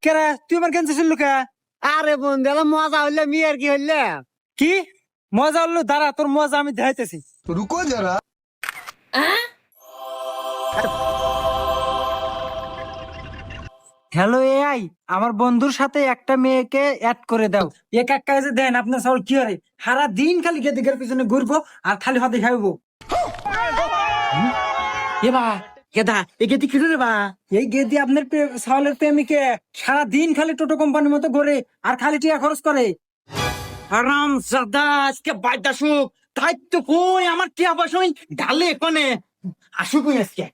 কেরা তুই আমার ক্যান্সার ছিল কে? আরে বন্ধু মজা হইলে মেয়ের কি হইলে? কি মজা হলো? দাঁড়া, তোর মজা আমি দেখাইতেছি। रुको जरा। হ্যালো এআই, আমার বন্ধুর সাথে একটা মেয়েকে অ্যাড করে দাও। এক এক কাজে দেন আপনার সব কি হয়, সারা দিন খালি গেদিকের পিছনে ঘুরবো আর খালি হাতে খাইবো। এবা কেদা এ গেতি কি রে বা? এই গেদি আপনার সাওয়ালের প্রেমিকে সারা দিন খালি টোটো কোম্পানির মতো ঘুরে আর খালি টিয়া খরচ করে। আরাম জাদা আজকে বাইদা সুখ তাই তো কই আমার টিয়া বসই ডালে কোনে আসু কই আজকে।